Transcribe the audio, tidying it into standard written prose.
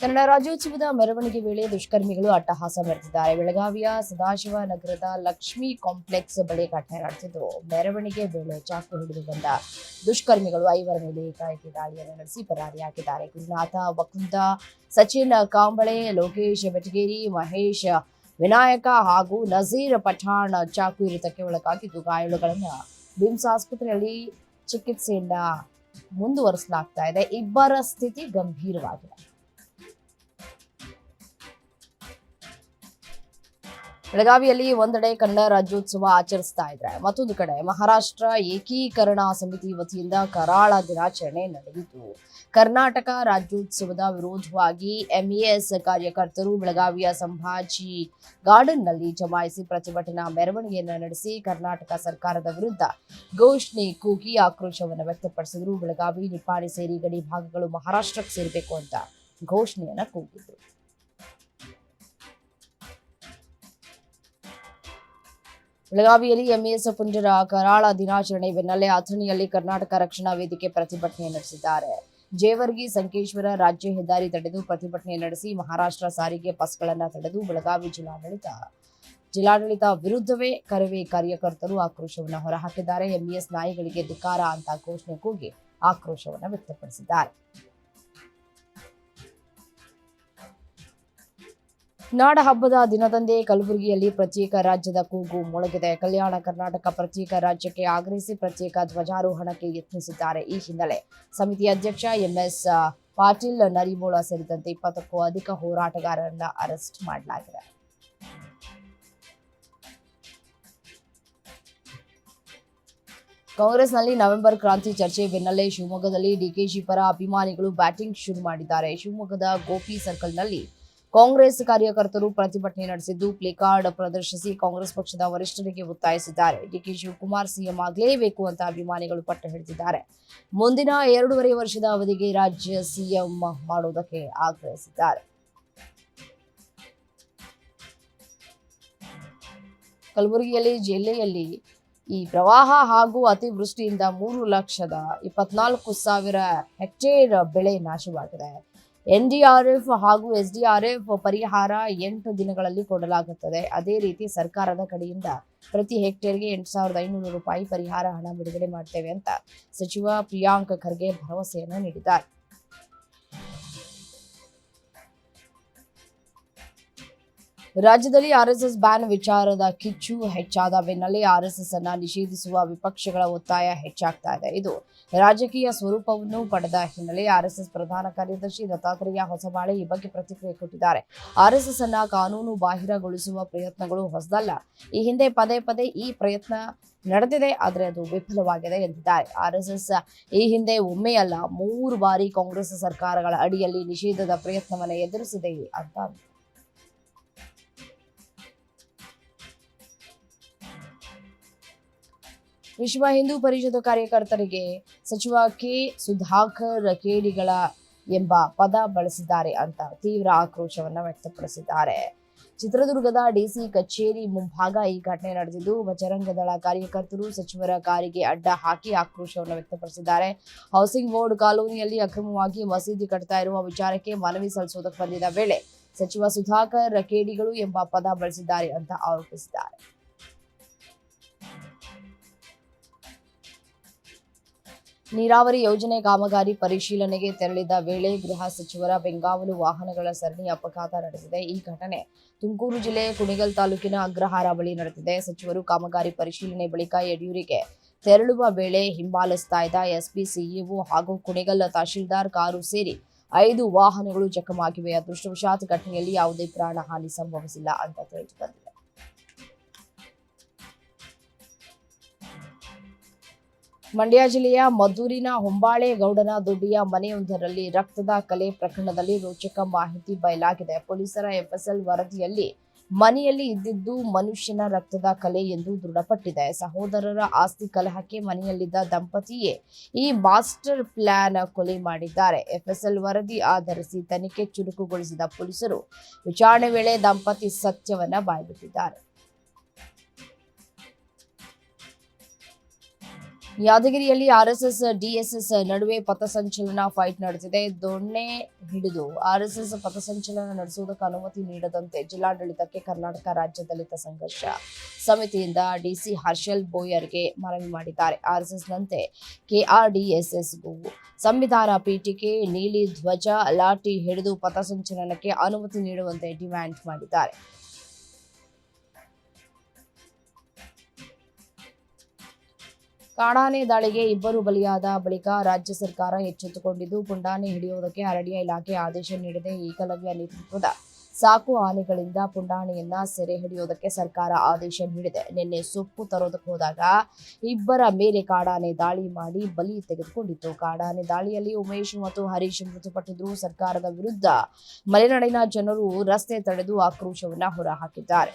ಕನ್ನಡ ರಾಜ್ಯೋತ್ಸವದ ಮೆರವಣಿಗೆ ವೇಳೆ ದುಷ್ಕರ್ಮಿಗಳು ಅಟ್ಟಹಾಸ ಮೆರೆದಿದ್ದಾರೆ. ಬೆಳಗಾವಿಯ ಸದಾಶಿವ ನಗರದ ಲಕ್ಷ್ಮಿ ಕಾಂಪ್ಲೆಕ್ಸ್ ಬಳಿ ಘಟನೆ ನಡೆದಿದ್ದು, ಮೆರವಣಿಗೆ ವೇಳೆ ಚಾಕು ಹಿಡಿದು ಬಂದ ದುಷ್ಕರ್ಮಿಗಳು 5 ಮೇಲೆ ಏಕಾಏಕಿ ದಾಳಿಯನ್ನು ನಡೆಸಿ ಪರಾರಿಯಾಗಿದ್ದಾರೆ. ಗುರುನಾಥ ವಕುಂದ, ಸಚಿನ್ ಕಾಂಬಳೆ, ಲೋಕೇಶ್ ಬೆಟಗೇರಿ, ಮಹೇಶ್ ವಿನಾಯಕ ಹಾಗೂ ನಜೀರ್ ಪಠಾಣ್ ಚಾಕು ಇರಿತಕ್ಕೆ ಒಳಗಾಗಿದ್ದು, ಗಾಯಾಳುಗಳನ್ನು ಬಿಮ್ಸ್ ಆಸ್ಪತ್ರೆಯಲ್ಲಿ ಚಿಕಿತ್ಸೆಯನ್ನ ಮುಂದುವರಿಸಲಾಗ್ತಾ ಇದೆ. ಇಬ್ಬರ ಸ್ಥಿತಿ ಗಂಭೀರವಾಗಿದೆ. ಬೆಳಗಾವಿಯಲ್ಲಿ ಒಂದೆಡೆ ಕನ್ನಡ ರಾಜ್ಯೋತ್ಸವ ಆಚರಿಸ್ತಾ ಇದ್ರೆ, ಮತ್ತೊಂದು ಕಡೆ ಮಹಾರಾಷ್ಟ್ರ ಏಕೀಕರಣ ಸಮಿತಿ ವತಿಯಿಂದ ಕರಾಳ ದಿನಾಚರಣೆ ನಡೆಯಿತು. ಕರ್ನಾಟಕ ರಾಜ್ಯೋತ್ಸವದ ವಿರೋಧವಾಗಿ ಎಂಇಎಸ್ ಕಾರ್ಯಕರ್ತರು ಬೆಳಗಾವಿಯ ಸಂಭಾಜಿ ಗಾರ್ಡನ್ನಲ್ಲಿ ಜಮಾಯಿಸಿ ಪ್ರತಿಭಟನಾ ಮೆರವಣಿಗೆಯನ್ನು ನಡೆಸಿ ಕರ್ನಾಟಕ ಸರ್ಕಾರದ ವಿರುದ್ಧ ಘೋಷಣೆ ಕೂಗಿ ಆಕ್ರೋಶವನ್ನು ವ್ಯಕ್ತಪಡಿಸಿದರು. ಬೆಳಗಾವಿ, ನಿಪ್ಪಾಣಿ ಸೇರಿ ಗಡಿ ಭಾಗಗಳು ಮಹಾರಾಷ್ಟ್ರಕ್ಕೆ ಸೇರಬೇಕು ಅಂತ ಘೋಷಣೆಯನ್ನ ಕೂಗಿದ್ರು. ಬೆಳಗಾವಿಯಲ್ಲಿ ಎಂಇಎಸ್ ಪುಂಜರ ಕರಾಳ ದಿನಾಚರಣೆ ಬೆನ್ನಲ್ಲೇ ಅಥಣಿಯಲ್ಲಿ ಕರ್ನಾಟಕ ರಕ್ಷಣಾ ವೇದಿಕೆ ಪ್ರತಿಭಟನೆ ನಡೆಸಿದ್ದಾರೆ. ಜೇವರ್ಗಿ ಸಂಕೇಶ್ವರ ರಾಜ್ಯ ಹೆದ್ದಾರಿ ತಡೆದು ಪ್ರತಿಭಟನೆ ನಡೆಸಿ ಮಹಾರಾಷ್ಟ್ರ ಸಾರಿಗೆ ಬಸ್ಗಳನ್ನು ತಡೆದು ಬೆಳಗಾವಿ ಜಿಲ್ಲಾಡಳಿತ ವಿರುದ್ಧವೇ ಕರವೇ ಕಾರ್ಯಕರ್ತರು ಆಕ್ರೋಶವನ್ನು ಹೊರಹಾಕಿದ್ದಾರೆ. ಎಂಇಎಸ್ ನಾಯಿಗಳಿಗೆ ಧಿಕ್ಕಾರ ಅಂತ ಘೋಷಣೆ ಕೂಗಿ ಆಕ್ರೋಶವನ್ನು ವ್ಯಕ್ತಪಡಿಸಿದ್ದಾರೆ. ನಾಡ ಹಬ್ಬದ ದಿನದಂದೇ ಕಲಬುರಗಿಯಲ್ಲಿ ಪ್ರತ್ಯೇಕ ರಾಜ್ಯದ ಕೂಗು ಮೊಳಗಿದೆ. ಕಲ್ಯಾಣ ಕರ್ನಾಟಕ ಪ್ರತ್ಯೇಕ ರಾಜ್ಯಕ್ಕೆ ಆಗ್ರಹಿಸಿ ಪ್ರತ್ಯೇಕ ಧ್ವಜಾರೋಹಣಕ್ಕೆ ಯತ್ನಿಸಿದ್ದಾರೆ. ಈ ಹಿನ್ನೆಲೆ ಸಮಿತಿ ಅಧ್ಯಕ್ಷ ಎಂಎಸ್ ಪಾಟೀಲ್ ನರಿಬೋಳ ಸೇರಿದಂತೆ 20ಕ್ಕೂ ಅಧಿಕ ಹೋರಾಟಗಾರರನ್ನ ಅರೆಸ್ಟ್ ಮಾಡಲಾಗಿದೆ. ಕಾಂಗ್ರೆಸ್ನಲ್ಲಿ ನವೆಂಬರ್ ಕ್ರಾಂತಿ ಚರ್ಚೆ ಬೆನ್ನಲ್ಲೇ ಶಿವಮೊಗ್ಗದಲ್ಲಿ ಡಿಕೆಶಿ ಪರ ಅಭಿಮಾನಿಗಳು ಬ್ಯಾಟಿಂಗ್ ಶುರು ಮಾಡಿದ್ದಾರೆ. ಶಿವಮೊಗ್ಗದ ಗೋಪಿ ಸರ್ಕಲ್ನಲ್ಲಿ ಕಾಂಗ್ರೆಸ್ ಕಾರ್ಯಕರ್ತರು ಪ್ರತಿಭಟನೆ ನಡೆಸಿದ್ದು, ಪ್ಲೇಕಾರ್ಡ್ ಪ್ರದರ್ಶಿಸಿ ಕಾಂಗ್ರೆಸ್ ಪಕ್ಷದ ವರಿಷ್ಠರಿಗೆ ಒತ್ತಾಯಿಸಿದ್ದಾರೆ. ಡಿಕೆ ಶಿವಕುಮಾರ್ ಸಿಎಂ ಆಗಲೇಬೇಕು ಅಂತ ಅಭಿಮಾನಿಗಳು ಪಟ್ಟು ಹಿಡಿದಿದ್ದಾರೆ. ಮುಂದಿನ 2.5 ವರ್ಷದ ಅವಧಿಗೆ ರಾಜ್ಯ ಸಿಎಂ ಮಾಡುವುದಕ್ಕೆ ಆಗ್ರಹಿಸಿದ್ದಾರೆ. ಕಲಬುರಗಿಯಲ್ಲಿ ಜಿಲ್ಲೆಯಲ್ಲಿ ಈ ಪ್ರವಾಹ ಹಾಗೂ ಅತಿವೃಷ್ಟಿಯಿಂದ 3,24,000 ಹೆಕ್ಟೇರ್ ಬೆಳೆ ನಾಶವಾಗಿದೆ. ಎನ್ಡಿಆರ್ಎಫ್ ಹಾಗೂ ಎಸ್ಡಿಆರ್ಎಫ್ ಪರಿಹಾರ 8 ದಿನಗಳಲ್ಲಿ ಕೊಡಲಾಗುತ್ತದೆ. ಅದೇ ರೀತಿ ಸರ್ಕಾರದ ಕಡೆಯಿಂದ ಪ್ರತಿ ಹೆಕ್ಟೇರ್ಗೆ 8,500 ರೂಪಾಯಿ ಪರಿಹಾರ ಹಣ ಬಿಡುಗಡೆ ಮಾಡ್ತೇವೆ ಅಂತ ಸಚಿವ ಪ್ರಿಯಾಂಕ್ ಖರ್ಗೆ ಭರವಸೆಯನ್ನು ನೀಡಿದ್ದಾರೆ. ರಾಜ್ಯದಲ್ಲಿ ಆರ್ಎಸ್ಎಸ್ ಬ್ಯಾನ್ ವಿಚಾರದ ಕಿಚ್ಚು ಹೆಚ್ಚಾದ ಬೆನ್ನಲ್ಲೇ ಆರ್ಎಸ್ಎಸ್ ಅನ್ನ ನಿಷೇಧಿಸುವ ವಿಪಕ್ಷಗಳ ಒತ್ತಾಯ ಹೆಚ್ಚಾಗ್ತಾ ಇದೆ. ಇದು ರಾಜಕೀಯ ಸ್ವರೂಪವನ್ನು ಪಡೆದ ಹಿನ್ನೆಲೆ ಆರ್ಎಸ್ಎಸ್ ಪ್ರಧಾನ ಕಾರ್ಯದರ್ಶಿ ದತ್ತಾತ್ರೇಯ ಹೊಸಬಾಳೆ ಈ ಬಗ್ಗೆ ಪ್ರತಿಕ್ರಿಯೆ ಕೊಟ್ಟಿದ್ದಾರೆ. ಆರ್ಎಸ್ಎಸ್ ಅನ್ನ ಕಾನೂನು ಬಾಹಿರಗೊಳಿಸುವ ಪ್ರಯತ್ನಗಳು ಹೊಸದಲ್ಲ. ಈ ಹಿಂದೆ ಪದೇ ಪದೇ ಈ ಪ್ರಯತ್ನ ನಡೆದಿದೆ, ಆದರೆ ಅದು ವಿಫಲವಾಗಿದೆ ಎಂದಿದ್ದಾರೆ. ಆರ್ಎಸ್ಎಸ್ ಈ ಹಿಂದೆ ಒಮ್ಮೆ ಅಲ್ಲ 3 ಬಾರಿ ಕಾಂಗ್ರೆಸ್ ಸರ್ಕಾರಗಳ ಅಡಿಯಲ್ಲಿ ನಿಷೇಧದ ಪ್ರಯತ್ನವನ್ನು ಎದುರಿಸಿದೆ ಅಂತ. ವಿಶ್ವ ಹಿಂದೂ ಪರಿಷತ್ ಕಾರ್ಯಕರ್ತರಿಗೆ ಸಚಿವ ಕೆ ಸುಧಾಕರ್ ಕೇಡಿಗಳ ಎಂಬ ಪದ ಬಳಸಿದ್ದಾರೆ ಅಂತ ತೀವ್ರ ಆಕ್ರೋಶವನ್ನು ವ್ಯಕ್ತಪಡಿಸಿದ್ದಾರೆ. ಚಿತ್ರದುರ್ಗದ ಡಿಸಿ ಕಚೇರಿ ಮುಂಭಾಗ ಈ ಘಟನೆ ನಡೆದಿದ್ದು, ಬಜರಂಗದಳ ಕಾರ್ಯಕರ್ತರು ಸಚಿವರ ಕಾರಿಗೆ ಅಡ್ಡ ಹಾಕಿ ಆಕ್ರೋಶವನ್ನು ವ್ಯಕ್ತಪಡಿಸಿದ್ದಾರೆ. ಹೌಸಿಂಗ್ ಬೋರ್ಡ್ ಕಾಲೋನಿಯಲ್ಲಿ ಅಕ್ರಮವಾಗಿ ಮಸೀದಿ ಕಟ್ತಾ ಇರುವ ವಿಚಾರಕ್ಕೆ ಮನವಿ ಸಲ್ಲಿಸುವುದಕ್ಕೆ ಬಂದಿದ್ದ ವೇಳೆ ಸಚಿವ ಸುಧಾಕರ್ ಕೇಡಿಗಳು ಎಂಬ ಪದ ಬಳಸಿದ್ದಾರೆ ಅಂತ ಆರೋಪಿಸಿದ್ದಾರೆ. ನೀರಾವರಿ ಯೋಜನೆ ಕಾಮಗಾರಿ ಪರಿಶೀಲನೆಗೆ ತೆರಳಿದ ವೇಳೆ ಗೃಹ ಸಚಿವರ ಬೆಂಗಾವಲು ವಾಹನಗಳ ಸರಣಿ ಅಪಘಾತ ನಡೆದಿದೆ. ಈ ಘಟನೆ ತುಮಕೂರು ಜಿಲ್ಲೆ ಕುಣಿಗಲ್ ತಾಲೂಕಿನ ಅಗ್ರಹಾರ ಬಳಿ ನಡೆದಿದೆ. ಸಚಿವರು ಕಾಮಗಾರಿ ಪರಿಶೀಲನೆ ಬಳಿಕ ಯಡಿಯೂರಿಗೆ ತೆರಳುವ ವೇಳೆ ಹಿಂಬಾಲಿಸ್ತಾ ಇದ್ದ ಎಸ್ಪಿ, ಸಿಇಒ ಹಾಗೂ ಕುಣಿಗಲ್ ತಹಶೀಲ್ದಾರ್ ಕಾರು ಸೇರಿ 5 ವಾಹನಗಳು ಜಖಮಾಗಿವೆ. ಅದೃಷ್ಟವಶಾತ್ ಘಟನೆಯಲ್ಲಿ ಯಾವುದೇ ಪ್ರಾಣ ಹಾನಿ ಸಂಭವಿಸಿಲ್ಲ ಅಂತ ತಿಳಿದು ಬಂದಿದೆ. ಮಂಡ್ಯ ಜಿಲ್ಲೆಯ ಮದ್ದೂರಿನ ಹೊಂಬಾಳೆಗೌಡನ ದೊಡ್ಡಿಯ ಮನೆಯೊಂದರಲ್ಲಿ ರಕ್ತದ ಕಲೆ ಪ್ರಕರಣದಲ್ಲಿ ರೋಚಕ ಮಾಹಿತಿ ಬಯಲಾಗಿದೆ. ಪೊಲೀಸರ ಎಫ್ಎಸ್ಎಲ್ ವರದಿಯಲ್ಲಿ ಮನೆಯಲ್ಲಿ ಇದ್ದಿದ್ದು ಮನುಷ್ಯನ ರಕ್ತದ ಕಲೆ ಎಂದು ದೃಢಪಟ್ಟಿದೆ. ಸಹೋದರರ ಆಸ್ತಿ ಕಲಹಕ್ಕೆ ಮನೆಯಲ್ಲಿದ್ದ ದಂಪತಿಯೇ ಈ ಮಾಸ್ಟರ್ ಪ್ಲಾನ್ ಕೊಲೆ ಮಾಡಿದ್ದಾರೆ. ಎಫ್ಎಸ್ಎಲ್ ವರದಿ ಆಧರಿಸಿ ತನಿಖೆ ಚುರುಕುಗೊಳಿಸಿದ ಪೊಲೀಸರು ವಿಚಾರಣೆ ವೇಳೆ ದಂಪತಿ ಸತ್ಯವನ್ನ ಬಾಯ್ಬಿಟ್ಟಿದ್ದಾರೆ. ಯಾದಗಿರಿಯಲ್ಲಿ ಆರ್ಎಸ್ಎಸ್ ಡಿಎಸ್ಎಸ್ ನಡುವೆ ಪಥಸಂಚಲನ ಫೈಟ್ ನಡೆದಿದೆ. ದೊಣ್ಣೆ ಹಿಡಿದು ಆರ್ಎಸ್ಎಸ್ ಪಥಸಂಚಲನ ನಡೆಸುವುದಕ್ಕೆ ಅನುಮತಿ ನೀಡದಂತೆ ಜಿಲ್ಲಾಡಳಿತಕ್ಕೆ ಕರ್ನಾಟಕ ರಾಜ್ಯ ದಲಿತ ಸಂಘರ್ಷ ಸಮಿತಿಯಿಂದ ಡಿಸಿ ಹರ್ಷಲ್ ಬೋಯರ್ಗೆ ಮನವಿ ಮಾಡಿದ್ದಾರೆ. ಆರ್ಎಸ್ಎಸ್ನಂತೆ ಕೆಆರ್ಡಿಎಸ್ಎಸ್ಗೂ ಸಂವಿಧಾನ ಪೀಠಿಕೆ ನೀಲಿ ಧ್ವಜ ಲಾಠಿ ಹಿಡಿದು ಪಥಸಂಚಲನಕ್ಕೆ ಅನುಮತಿ ನೀಡುವಂತೆ ಡಿಮ್ಯಾಂಡ್ ಮಾಡಿದ್ದಾರೆ. ಕಾಡಾನೆ ದಾಳಿಗೆ ಇಬ್ಬರು ಬಲಿಯಾದ ಬಳಿಕ ರಾಜ್ಯ ಸರ್ಕಾರ ಎಚ್ಚೆತ್ತುಕೊಂಡಿದ್ದು ಪುಂಡಾನೆ ಹಿಡಿಯುವುದಕ್ಕೆ ಅರಣ್ಯ ಇಲಾಖೆ ಆದೇಶ ನೀಡಿದೆ. ಏಕಲವ್ಯ ನೇತೃತ್ವದ ಸಾಕು ಆನೆಗಳಿಂದ ಪುಂಡಾನೆಯನ್ನ ಸೆರೆ ಹಿಡಿಯುವುದಕ್ಕೆ ಸರ್ಕಾರ ಆದೇಶ ನೀಡಿದೆ. ನಿನ್ನೆ ಸೊಪ್ಪು ತರೋದಕ್ಕೆ ಹೋದಾಗ ಇಬ್ಬರ ಮೇಲೆ ಕಾಡಾನೆ ದಾಳಿ ಮಾಡಿ ಬಲಿ ತೆಗೆದುಕೊಂಡಿತ್ತು. ಕಾಡಾನೆ ದಾಳಿಯಲ್ಲಿ ಉಮೇಶ್ ಮತ್ತು ಹರೀಶ್ ಮೃತಪಟ್ಟಿದ್ರು. ಸರ್ಕಾರದ ವಿರುದ್ಧ ಮಲೆನಾಡಿನ ಜನರು ರಸ್ತೆ ತಡೆದು ಆಕ್ರೋಶವನ್ನ ಹೊರಹಾಕಿದ್ದಾರೆ.